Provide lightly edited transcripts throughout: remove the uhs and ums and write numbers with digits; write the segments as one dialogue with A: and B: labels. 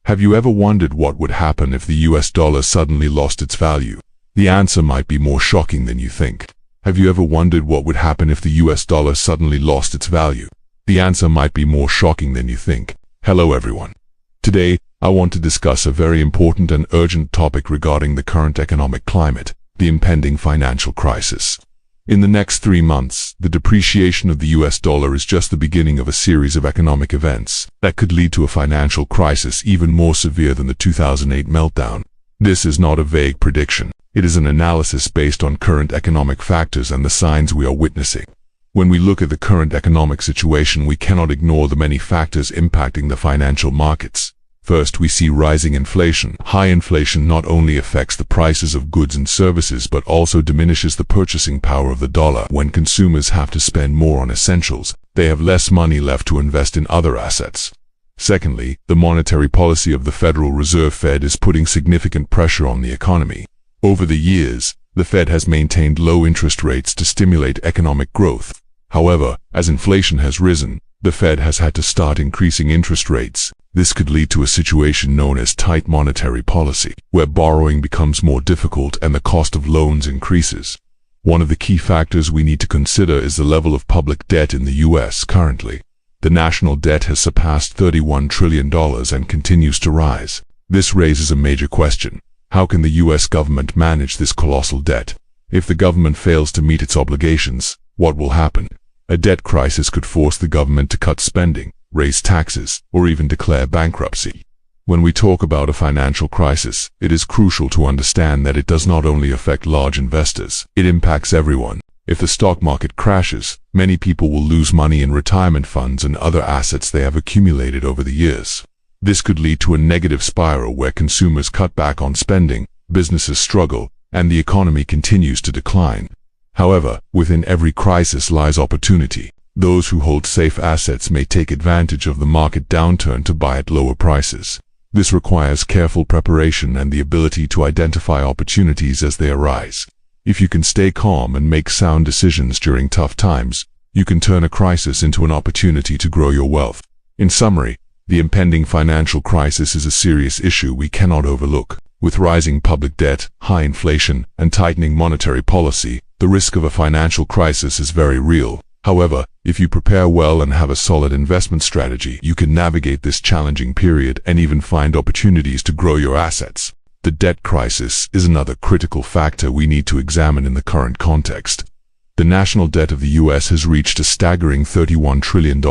A: Have you ever wondered what would happen if the US dollar suddenly lost its value? The answer might be more shocking than you think. Have you ever wondered what would happen if the US dollar suddenly lost its value? The answer might be more shocking than you think. Hello everyone. Today, I want to discuss a very important and urgent topic regarding the current economic climate, the impending financial crisis. In the next 3 months, the depreciation of the US dollar is just the beginning of a series of economic events that could lead to a financial crisis even more severe than the 2008 meltdown. This is not a vague prediction. It is an analysis based on current economic factors and the signs we are witnessing. When we look at the current economic situation, we cannot ignore the many factors impacting the financial markets. First, we see rising inflation. High inflation not only affects the prices of goods and services but also diminishes the purchasing power of the dollar. When consumers have to spend more on essentials, they have less money left to invest in other assets. Secondly, the monetary policy of the Federal Reserve Fed is putting significant pressure on the economy. Over the years, the Fed has maintained low interest rates to stimulate economic growth. However, as inflation has risen, the Fed has had to start increasing interest rates. This could lead to a situation known as tight monetary policy, where borrowing becomes more difficult and the cost of loans increases. One of the key factors we need to consider is the level of public debt in the US currently. The national debt has surpassed $31 trillion and continues to rise. This raises a major question. How can the US government manage this colossal debt? If the government fails to meet its obligations, what will happen? A debt crisis could force the government to cut spending, raise taxes, or even declare bankruptcy. When we talk about a financial crisis, it is crucial to understand that it does not only affect large investors, it impacts everyone. If the stock market crashes, many people will lose money in retirement funds and other assets they have accumulated over the years. This could lead to a negative spiral where consumers cut back on spending, businesses struggle, and the economy continues to decline. However, within every crisis lies opportunity. Those who hold safe assets may take advantage of the market downturn to buy at lower prices. This requires careful preparation and the ability to identify opportunities as they arise. If you can stay calm and make sound decisions during tough times, you can turn a crisis into an opportunity to grow your wealth. In summary, the impending financial crisis is a serious issue we cannot overlook. With rising public debt, high inflation, and tightening monetary policy, the risk of a financial crisis is very real. However, if you prepare well and have a solid investment strategy, you can navigate this challenging period and even find opportunities to grow your assets. The debt crisis is another critical factor we need to examine in the current context. The national debt of the US has reached a staggering $31 trillion,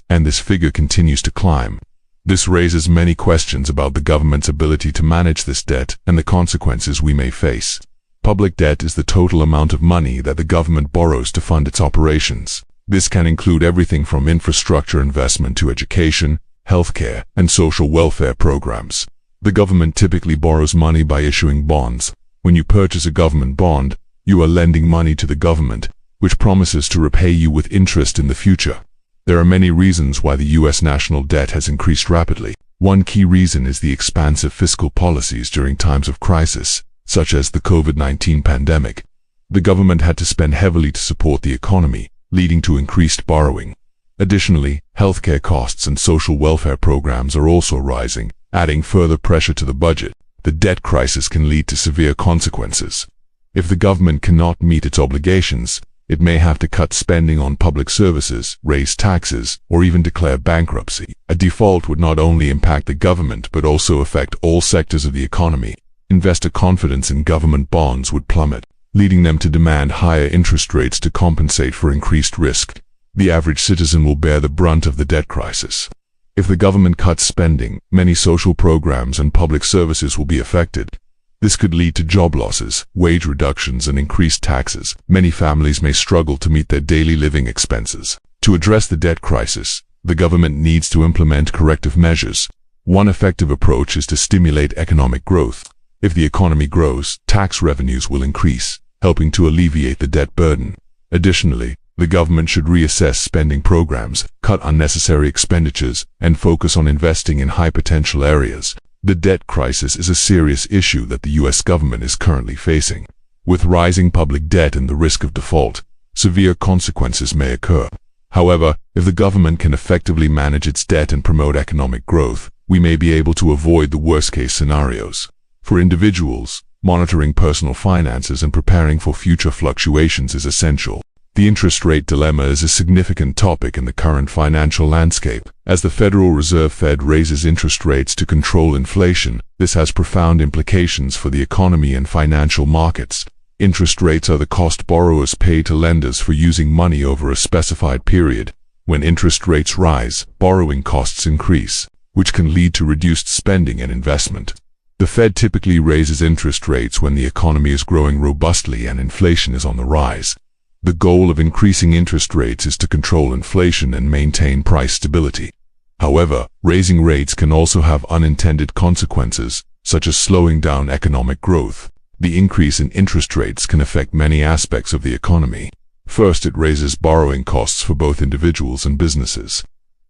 A: and this figure continues to climb. This raises many questions about the government's ability to manage this debt and the consequences we may face. Public debt is the total amount of money that the government borrows to fund its operations. This can include everything from infrastructure investment to education, healthcare, and social welfare programs. The government typically borrows money by issuing bonds. When you purchase a government bond, you are lending money to the government, which promises to repay you with interest in the future. There are many reasons why the US national debt has increased rapidly. One key reason is the expansive fiscal policies during times of crisis, such as the COVID-19 pandemic. The government had to spend heavily to support the economy, leading to increased borrowing. Additionally, healthcare costs and social welfare programs are also rising, adding further pressure to the budget. The debt crisis can lead to severe consequences. If the government cannot meet its obligations, it may have to cut spending on public services, raise taxes, or even declare bankruptcy. A default would not only impact the government but also affect all sectors of the economy. Investor confidence in government bonds would plummet, leading them to demand higher interest rates to compensate for increased risk. The average citizen will bear the brunt of the debt crisis. If the government cuts spending, many social programs and public services will be affected. This could lead to job losses, wage reductions, and increased taxes. Many families may struggle to meet their daily living expenses. To address the debt crisis, the government needs to implement corrective measures. One effective approach is to stimulate economic growth. If the economy grows, tax revenues will increase, helping to alleviate the debt burden. Additionally, the government should reassess spending programs, cut unnecessary expenditures, and focus on investing in high-potential areas. The debt crisis is a serious issue that the US government is currently facing. With rising public debt and the risk of default, severe consequences may occur. However, if the government can effectively manage its debt and promote economic growth, we may be able to avoid the worst-case scenarios. For individuals, monitoring personal finances and preparing for future fluctuations is essential. The interest rate dilemma is a significant topic in the current financial landscape. As the Federal Reserve Fed raises interest rates to control inflation, this has profound implications for the economy and financial markets. Interest rates are the cost borrowers pay to lenders for using money over a specified period. When interest rates rise, borrowing costs increase, which can lead to reduced spending and investment. The Fed typically raises interest rates when the economy is growing robustly and inflation is on the rise. The goal of increasing interest rates is to control inflation and maintain price stability. However, raising rates can also have unintended consequences, such as slowing down economic growth. The increase in interest rates can affect many aspects of the economy. First, it raises borrowing costs for both individuals and businesses.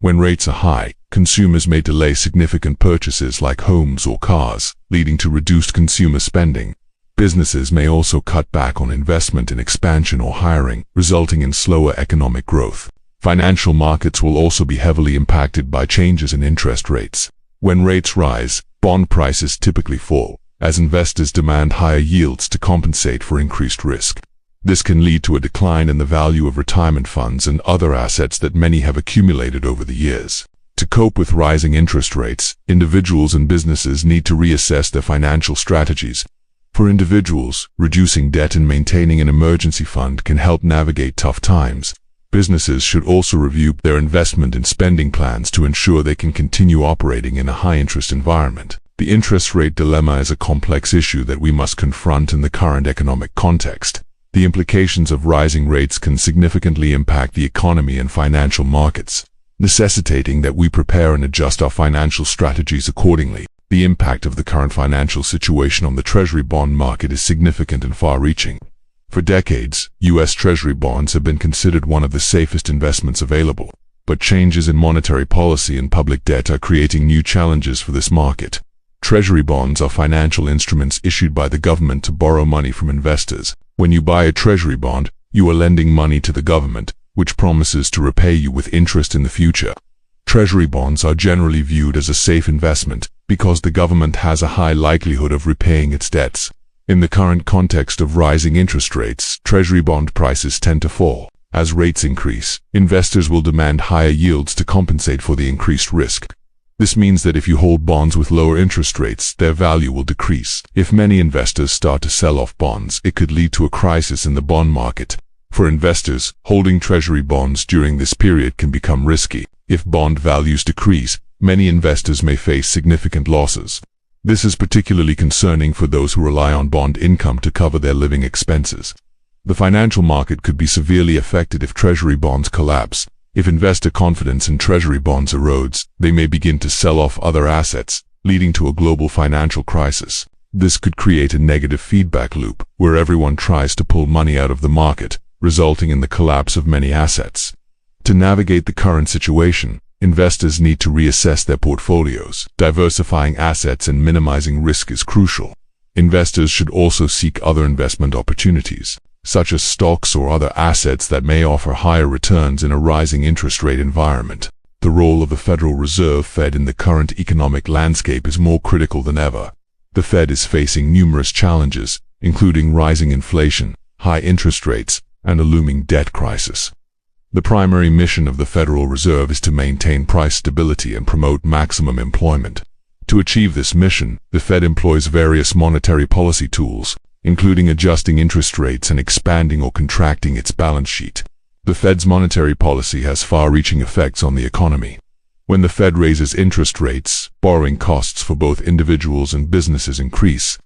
A: When rates are high, consumers may delay significant purchases like homes or cars, leading to reduced consumer spending. Businesses may also cut back on investment in expansion or hiring, resulting in slower economic growth. Financial markets will also be heavily impacted by changes in interest rates. When rates rise, bond prices typically fall, as investors demand higher yields to compensate for increased risk. This can lead to a decline in the value of retirement funds and other assets that many have accumulated over the years. To cope with rising interest rates, individuals and businesses need to reassess their financial strategies. For individuals, reducing debt and maintaining an emergency fund can help navigate tough times. Businesses should also review their investment and spending plans to ensure they can continue operating in a high-interest environment. The interest rate dilemma is a complex issue that we must confront in the current economic context. The implications of rising rates can significantly impact the economy and financial markets, necessitating that we prepare and adjust our financial strategies accordingly. The impact of the current financial situation on the Treasury bond market is significant and far-reaching. For decades, U.S. Treasury bonds have been considered one of the safest investments available, but changes in monetary policy and public debt are creating new challenges for this market. Treasury bonds are financial instruments issued by the government to borrow money from investors. When you buy a Treasury bond, you are lending money to the government, which promises to repay you with interest in the future. Treasury bonds are generally viewed as a safe investment because the government has a high likelihood of repaying its debts. In the current context of rising interest rates, Treasury bond prices tend to fall. As rates increase, investors will demand higher yields to compensate for the increased risk. This means that if you hold bonds with lower interest rates, their value will decrease. If many investors start to sell off bonds, it could lead to a crisis in the bond market. For investors, holding Treasury bonds during this period can become risky. If bond values decrease, many investors may face significant losses. This is particularly concerning for those who rely on bond income to cover their living expenses. The financial market could be severely affected if Treasury bonds collapse. If investor confidence in Treasury bonds erodes, they may begin to sell off other assets, leading to a global financial crisis. This could create a negative feedback loop, where everyone tries to pull money out of the market, resulting in the collapse of many assets. To navigate the current situation, investors need to reassess their portfolios. Diversifying assets and minimizing risk is crucial. Investors should also seek other investment opportunities, such as stocks or other assets that may offer higher returns in a rising interest rate environment. The role of the Federal Reserve Fed in the current economic landscape is more critical than ever. The Fed is facing numerous challenges, including rising inflation, high interest rates, and a looming debt crisis. The primary mission of the Federal Reserve is to maintain price stability and promote maximum employment. To achieve this mission, the Fed employs various monetary policy tools, including adjusting interest rates and expanding or contracting its balance sheet. The Fed's monetary policy has far-reaching effects on the economy. When the Fed raises interest rates, borrowing costs for both individuals and businesses increase.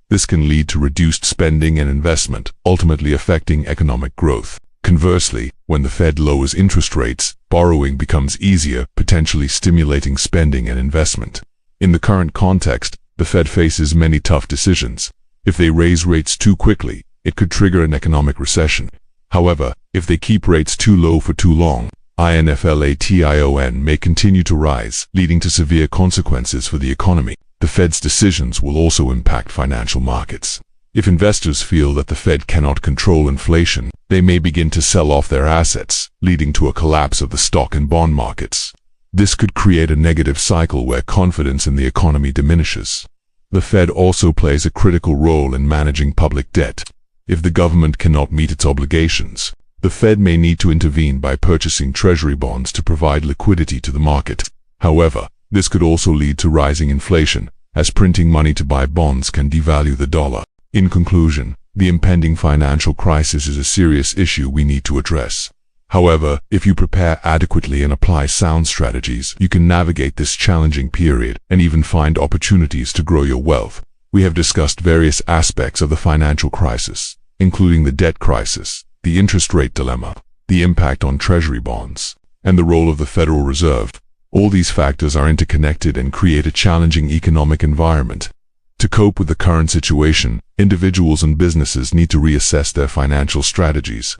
A: This can lead to reduced spending and investment, ultimately affecting economic growth. Conversely, when the Fed lowers interest rates, borrowing becomes easier, potentially stimulating spending and investment. In the current context, the Fed faces many tough decisions. If they raise rates too quickly, it could trigger an economic recession. However, if they keep rates too low for too long, inflation may continue to rise, leading to severe consequences for the economy. The Fed's decisions will also impact financial markets. If investors feel that the Fed cannot control inflation, they may begin to sell off their assets, leading to a collapse of the stock and bond markets. This could create a negative cycle where confidence in the economy diminishes. The Fed also plays a critical role in managing public debt. If the government cannot meet its obligations, the Fed may need to intervene by purchasing treasury bonds to provide liquidity to the market. However, this could also lead to rising inflation, as printing money to buy bonds can devalue the dollar. In conclusion, the impending financial crisis is a serious issue we need to address. However, if you prepare adequately and apply sound strategies, you can navigate this challenging period and even find opportunities to grow your wealth. We have discussed various aspects of the financial crisis, including the debt crisis, the interest rate dilemma, the impact on treasury bonds, and the role of the Federal Reserve. All these factors are interconnected and create a challenging economic environment. To cope with the current situation, individuals and businesses need to reassess their financial strategies.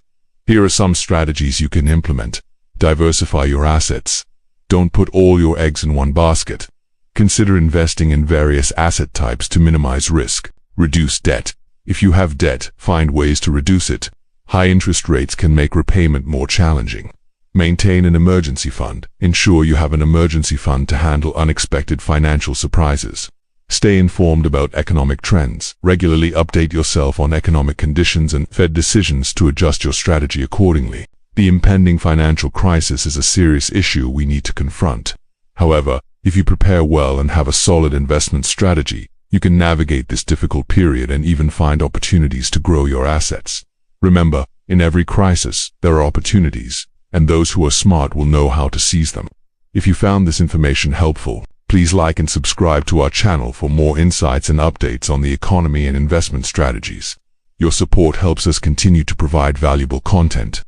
A: Here are some strategies you can implement. Diversify your assets. Don't put all your eggs in one basket. Consider investing in various asset types to minimize risk. Reduce debt. If you have debt, find ways to reduce it. High interest rates can make repayment more challenging. Maintain an emergency fund. Ensure you have an emergency fund to handle unexpected financial surprises. Stay informed about economic trends. Regularly update yourself on economic conditions and Fed decisions to adjust your strategy accordingly. The impending financial crisis is a serious issue we need to confront. However, if you prepare well and have a solid investment strategy, you can navigate this difficult period and even find opportunities to grow your assets. Remember, in every crisis, there are opportunities, and those who are smart will know how to seize them. If you found this information helpful, please like and subscribe to our channel for more insights and updates on the economy and investment strategies. Your support helps us continue to provide valuable content.